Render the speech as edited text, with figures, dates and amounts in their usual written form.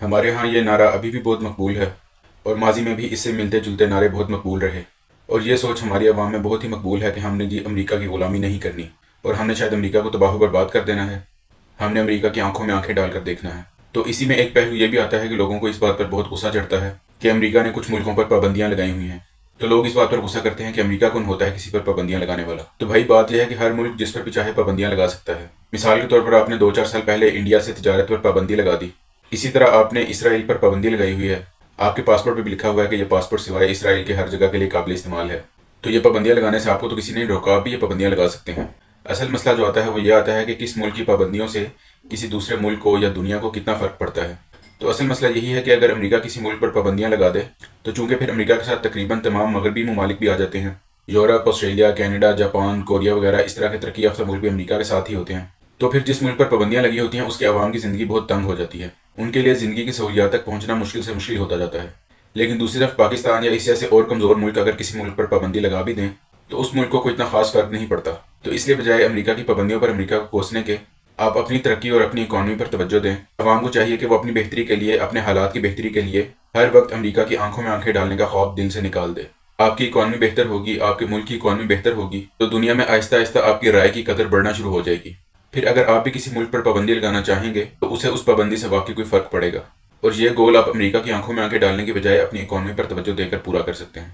ہمارے ہاں یہ نعرہ ابھی بھی بہت مقبول ہے اور ماضی میں بھی اس سے ملتے جلتے نعرے بہت مقبول رہے، اور یہ سوچ ہماری عوام میں بہت ہی مقبول ہے کہ ہم نے جی امریکہ کی غلامی نہیں کرنی، اور ہم نے شاید امریکہ کو تباہ و برباد کر دینا ہے، ہم نے امریکہ کی آنکھوں میں آنکھیں ڈال کر دیکھنا ہے۔ تو اسی میں ایک پہلو یہ بھی آتا ہے کہ لوگوں کو اس بات پر بہت غصہ چڑھتا ہے کہ امریکہ نے کچھ ملکوں پر پابندیاں لگائی ہوئی ہیں، تو لوگ اس بات پر غصہ کرتے ہیں کہ امریکہ کون ہوتا ہے کسی پر پابندیاں لگانے والا۔ تو بھائی بات یہ ہے کہ ہر ملک جس پر بھی چاہے پابندیاں لگا سکتا ہے۔ مثال کے طور پر آپ نے 2-4 سال پہلے انڈیا سے تجارت پر پابندی لگا دی، اسی طرح آپ نے اسرائیل پر پابندی لگائی ہوئی ہے، آپ کے پاسپورٹ پہ بھی لکھا ہوا ہے کہ یہ پاسپورٹ سوائے اسرائیل کے ہر جگہ کے لیے قابل استعمال ہے۔ تو یہ پابندیاں لگانے سے آپ کو تو کسی نے نہیں روکا، آپ بھی یہ پابندیاں لگا سکتے ہیں۔ اصل مسئلہ جو آتا ہے وہ یہ آتا ہے کہ کس ملک کی پابندیوں سے کسی دوسرے ملک کو یا دنیا کو کتنا فرق پڑتا ہے۔ تو اصل مسئلہ یہی ہے کہ اگر امریکہ کسی ملک پر پابندیاں لگا دے تو چونکہ پھر امریکہ کے ساتھ تقریباً تمام مغربی ممالک بھی آ جاتے ہیں، Europe, Australia, Canada, Japan, Korea وغیرہ، اس طرح کے ترقی یافتہ ملک بھی امریکہ کے ساتھ ہی ہوتے ہیں۔ تو پھر جس ملک پر پابندیاں لگی ہوتی ہیں اس کے عوام کی زندگی بہت تنگ ہو جاتی ہے، ان کے لیے زندگی کی سہولیات تک پہنچنا مشکل سے مشکل ہوتا جاتا ہے۔ لیکن دوسری طرف پاکستان یا ایشیا سے اور کمزور ملک اگر کسی ملک پر پابندی لگا بھی دیں تو اس ملک کو کوئی اتنا خاص فرق نہیں پڑتا۔ تو اس لیے بجائے امریکہ کی پابندیوں پر امریکہ کو کوسنے کے، آپ اپنی ترقی اور اپنی اکانومی پر توجہ دیں۔ عوام کو چاہیے کہ وہ اپنی بہتری کے لیے، اپنے حالات کی بہتری کے لیے ہر وقت امریکہ کی آنکھوں میں آنکھیں ڈالنے کا خواب دل سے نکال دے۔ آپ کی اکانومی بہتر ہوگی، آپ کے ملک کی اکانومی بہتر ہوگی تو دنیا میں آہستہ آہستہ آپ کی رائے کی قدر بڑھنا شروع ہو جائے گی۔ پھر اگر آپ بھی کسی ملک پر پابندی لگانا چاہیں گے تو اسے اس پابندی سے واقعی کوئی فرق پڑے گا، اور یہ گول آپ امریکہ کی آنکھوں میں آنکھیں ڈالنے کے بجائے اپنی اکانومی پر توجہ دے کر پورا کر سکتے ہیں۔